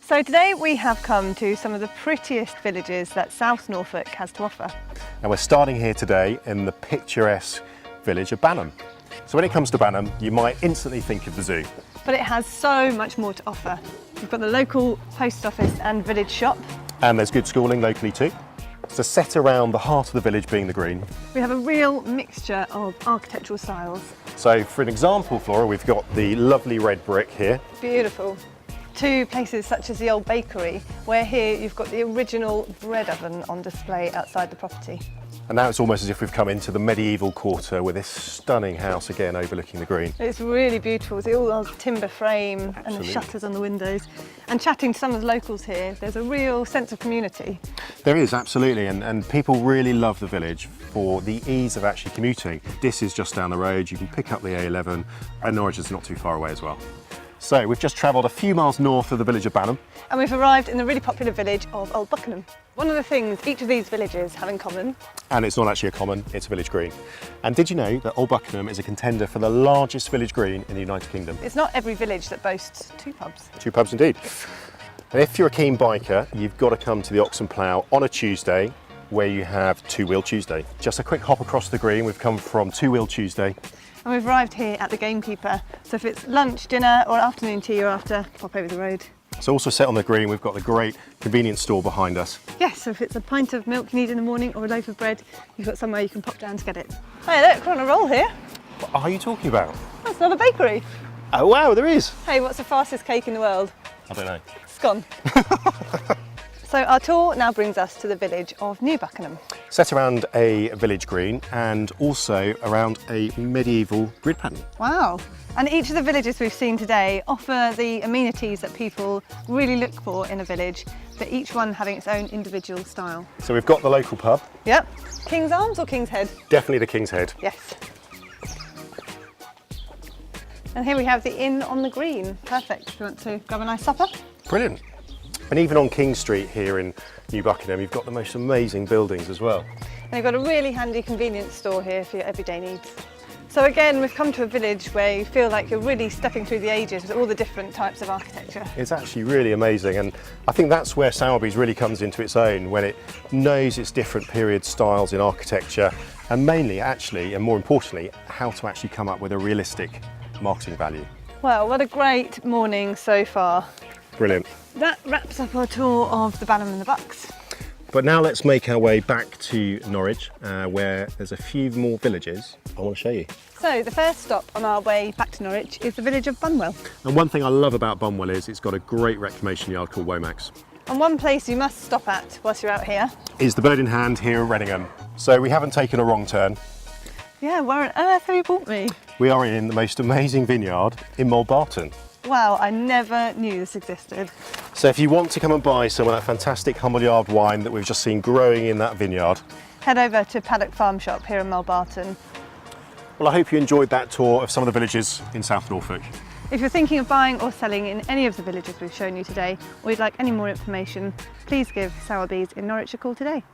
So today we have come to some of the prettiest villages that South Norfolk has to offer. And we're starting here today in the picturesque village of Banham. So when it comes to Banham, you might instantly think of the zoo. But it has so much more to offer. We've got the local post office and village shop. And there's good schooling locally too. So set around the heart of the village being the green. We have a real mixture of architectural styles. So for an example, Flora, we've got the lovely red brick here. Beautiful. To places such as the old bakery, where here you've got the original bread oven on display outside the property. And now it's almost as if we've come into the medieval quarter with this stunning house again overlooking the green. It's really beautiful. It's all on timber frame. Absolutely. And the shutters on the windows. And chatting to some of the locals here, there's a real sense of community. There is, absolutely, and people really love the village for the ease of actually commuting. This is just down the road, you can pick up the A11, and Norwich is not too far away as well. So we've just travelled a few miles north of the village of Banham. And we've arrived in the really popular village of Old Buckenham. One of the things each of these villages have in common. And it's not actually a common, it's a village green. And did you know that Old Buckenham is a contender for the largest village green in the United Kingdom? It's not every village that boasts two pubs. Two pubs indeed. And if you're a keen biker, you've got to come to the Ox and Plough on a Tuesday, where you have Two Wheel Tuesday. Just a quick hop across the green, we've come from Two Wheel Tuesday. And we've arrived here at the Gamekeeper. So if it's lunch, dinner or afternoon tea you're after, pop over the road. So also set on the green, we've got the great convenience store behind us. Yes, so if it's a pint of milk you need in the morning or a loaf of bread, you've got somewhere you can pop down to get it. Hey look, we're on a roll here. What are you talking about? That's not a bakery. Oh wow, there is. Hey, what's the fastest cake in the world? I don't know. Scone. So our tour now brings us to the village of New Buckenham. Set around a village green and also around a medieval grid pattern. Wow. And each of the villages we've seen today offer the amenities that people really look for in a village, but each one having its own individual style. So we've got the local pub. Yep. King's Arms or King's Head? Definitely the King's Head. Yes. And here we have the Inn on the Green. Perfect if you want to grab a nice supper. Brilliant. And even on King Street here in New Buckenham, you've got the most amazing buildings as well. And you've got a really handy convenience store here for your everyday needs. So again, we've come to a village where you feel like you're really stepping through the ages with all the different types of architecture. It's actually really amazing, and I think that's where Sowerbys really comes into its own, when it knows its different period styles in architecture, and mainly actually, and more importantly, how to actually come up with a realistic marketing value. Well, what a great morning so far. Brilliant. That wraps up our tour of the Banham and the Bucks. But now let's make our way back to Norwich, where there's a few more villages I want to show you. So the first stop on our way back to Norwich is the village of Bunwell. And one thing I love about Bunwell is it's got a great reclamation yard called Womack's. And one place you must stop at whilst you're out here is the Bird in Hand here in Redingham. So we haven't taken a wrong turn. Yeah, where on earth have you brought me? We are in the most amazing vineyard in Mulbarton. Wow, I never knew this existed. So if you want to come and buy some of that fantastic Humble Yard wine that we've just seen growing in that vineyard, head over to Paddock Farm Shop here in Mulbarton. Well, I hope you enjoyed that tour of some of the villages in South Norfolk. If you're thinking of buying or selling in any of the villages we've shown you today, or you'd like any more information, please give Sowerbys in Norwich a call today.